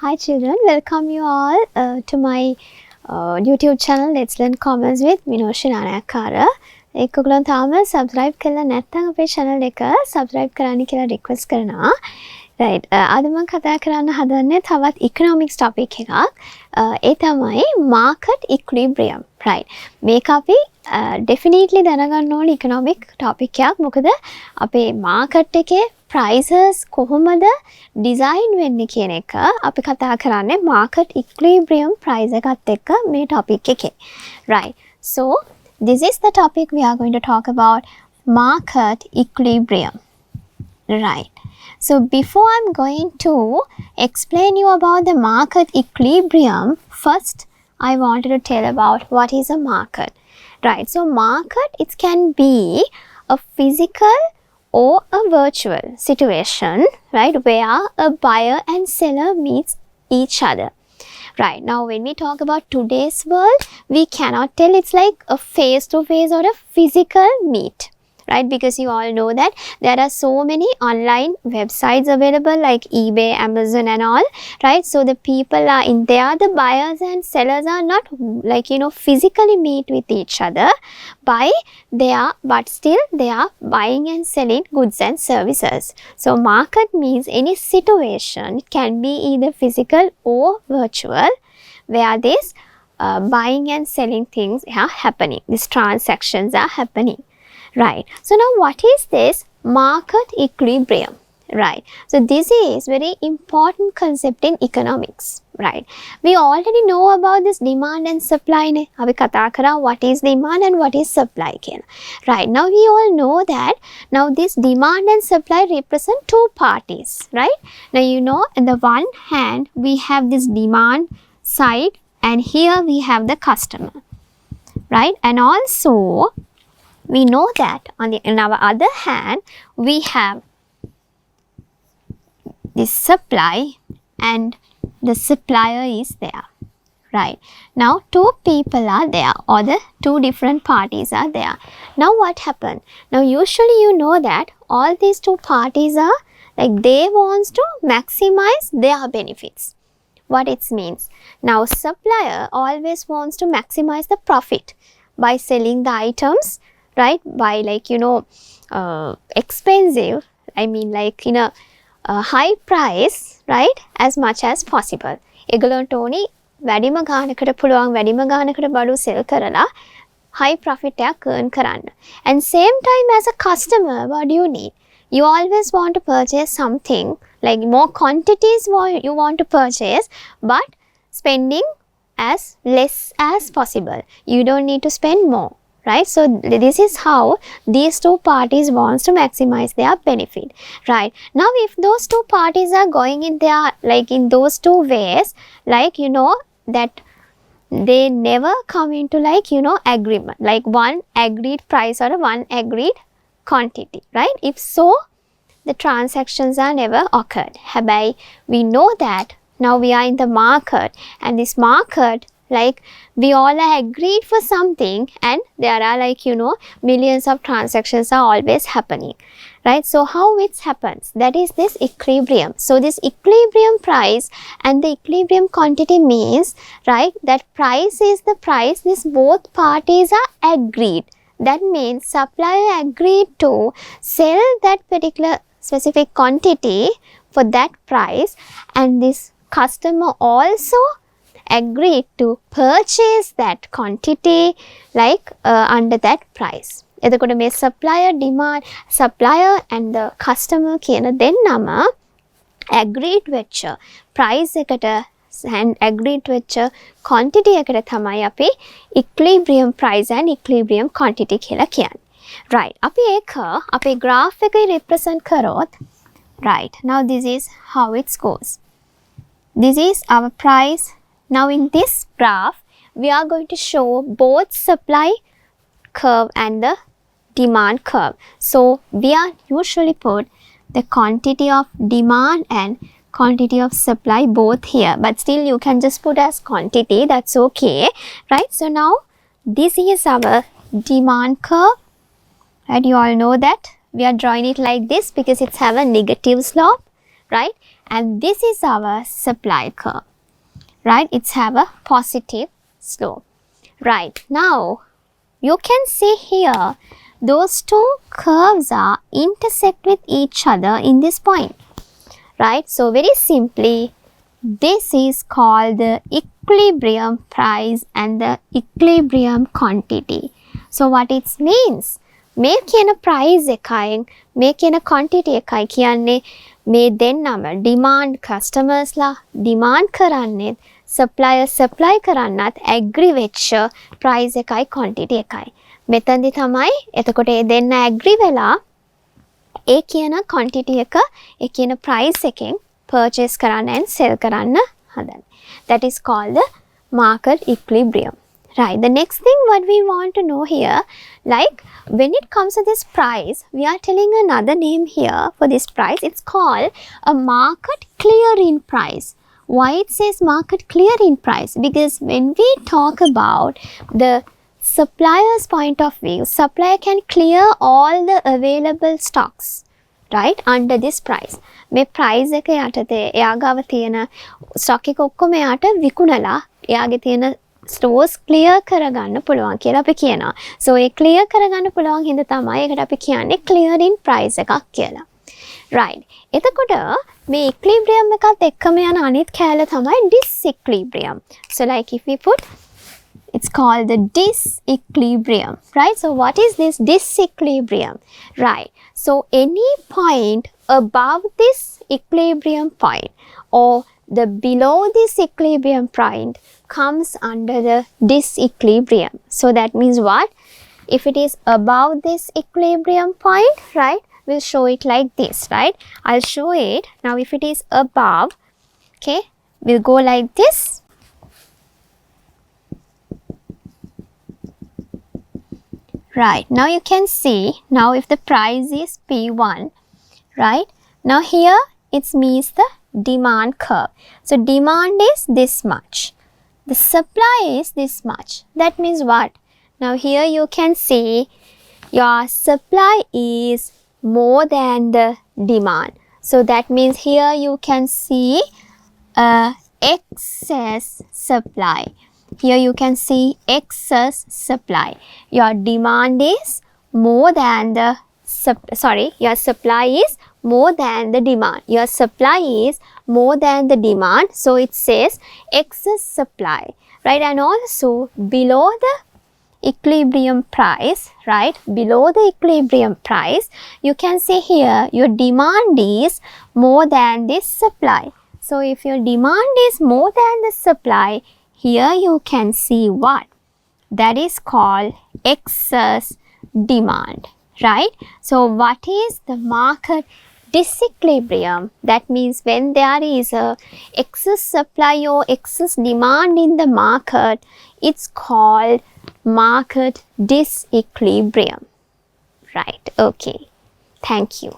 Hi children, welcome you all to my YouTube channel Let's Learn Commerce with Minoshi Nanakara. ඔයගොල්ලෝ තාම subscribe කරලා නැත්නම් අපේ channel එක subscribe කරන්න කියලා request කරනවා. Right. අද මම කතා කරන්න හදන්නේ තවත් economics topic එකක්. ඒ තමයි market equilibrium. Right. මේක අපි definitely දැනගන්න ඕන economic topic එකක්. මොකද අපේ market එකේ prices කොහොමද design වෙන්නේ කියන එක අපි කතා කරන්නේ market equilibrium price එකත් එක්ක මේ topic එකේ. Right. So this is the topic we are going to talk about, market equilibrium. Right. So before I'm going to explain you about the market equilibrium, first I wanted to tell about what is a market. Right. So market, it can be a physical or a virtual situation, right, where a buyer and seller meets each other. Right. Now, when we talk about today's world, we cannot tell it's like a face-to-face or a physical meet. Right, because you all know that there are so many online websites available like eBay, Amazon and all, right? So the people are in there, the buyers and sellers are not like, physically meet with each other, but still they are buying and selling goods and services. So market means any situation, it can be either physical or virtual, where this buying and selling things are happening, these transactions are happening. Right. So now what is this market equilibrium? Right. So this is very important concept in economics. Right. We already know about this demand and supply. Abhi kata kara what is demand and what is supply. Right. Now we all know that now this demand and supply represent two parties. Right. Now on the one hand we have this demand side and here we have the customer. Right. And also we know that on our other hand, we have the supply and the supplier is there. Right. Now, two people are there or the two different parties are there. Now, what happened? Now, usually you know that all these two parties are like they want to maximize their benefits. What it means? Now, supplier always wants to maximize the profit by selling the items, right, by expensive, I mean like in a high price, right, as much as possible. ඒගොල්ලන්ට ඕනි වැඩිම ගානකට පුළුවන් වැඩිම ගානකට බඩු sell කරලා high profit එකක් earn කරන්න. And same time as a customer, what do you need? You always want to purchase something, like more quantities you want to purchase, but spending as less as possible. You don't need to spend more. Right. So this is how these two parties wants to maximize their benefit. Right. Now, if those two parties are going in their, like in those two ways, like, that they never come into agreement, like one agreed price or one agreed quantity. Right. If so, the transactions are never occurred. Habai, we know that now we are in the market and this market, like we all are agreed for something and there are millions of transactions are always happening. Right. So how it happens? That is this equilibrium. So this equilibrium price and the equilibrium quantity means, right, that price is the price this both parties are agreed. That means supplier agreed to sell that particular specific quantity for that price and this customer also agreed to purchase that quantity under that price. එතකොට මේ supplier and the customer කියන දෙන්නම agreed වෙච්ච price එකට and agreed වෙච්ච quantity එකට තමයි අපි equilibrium price and equilibrium quantity කියලා කියන්නේ. Right. අපි ඒක අපේ graph එකේ represent කරොත්, right. Now this is how it goes. This is our price. Now in this graph, we are going to show both supply curve and the demand curve. So we are usually put the quantity of demand and quantity of supply both here, but still you can just put as quantity, that's okay. Right. So now this is our demand curve. Right. You all know that we are drawing it like this because it's have a negative slope. Right. and this is our supply curve, right? It's have a positive slope, right? Now you can see here those two curves are intersect with each other in this point, right? So very simply, this is called the equilibrium price and the equilibrium quantity. So what it means? මේ කියන price එකයි මේ කියන quantity එකයි කියන්නේ මේ දෙන්නම demand customers ලා demand කරන්නේ supplier supply කරන්නත් agree වෙච්ච price එකයි quantity එකයි. මෙතනදි තමයි එතකොට ඒ දෙන්න agree වෙලා ඒ කියන quantity එක ඒ කියන price එකෙන් purchase කරන්න and sell කරන්න හදන්නේ. That is called the market equilibrium. Right, the next thing what we want to know here, like when it comes to this price, we are telling another name here for this price. It's called a market clearing price. Why it says market clearing price? Because when we talk about the supplier's point of view, supplier can clear all the available stocks, right, under this price. මේ price එක යටතේ එයා ගාව තියෙන stock එක ඔක්කොම එයාට විකුණලා එයාගේ තියෙන stores clear කරගන්න පුළුවන් කියලා අපි කියනවා. So ඒ clear කරගන්න පුළුවන් හින්දා තමයි ඒකට අපි කියන්නේ clearing price එකක් කියලා. Right. එතකොට මේ equilibrium එකත් එක්කම යන අනිත් කෑල්ල තමයි disequilibrium. So like if we put, it's called the disequilibrium, right? So what is this disequilibrium? Right. So any point above this equilibrium point or the below this equilibrium point comes under the disequilibrium. So that means what? If it is above this equilibrium point, right, we'll show it like this, right? I'll show it. Now if it is above, okay, we'll go like this. Right, now you can see, now if the price is P1, right, now here it means the demand curve. So demand is this much. The supply is this much. That means what? Now here you can see your supply is more than the demand. So that means here you can see excess supply. Here you can see excess supply. Your demand is more than the your supply is more than the demand. Your supply is more than the demand. So it says excess supply, right? And also below the equilibrium price, right? Below the equilibrium price, you can see here your demand is more than this supply. So if your demand is more than the supply, here you can see what? That is called excess demand, right? So what is the market disequilibrium? That means when there is a excess supply or excess demand in the market, it's called market disequilibrium, right? Okay, thank you.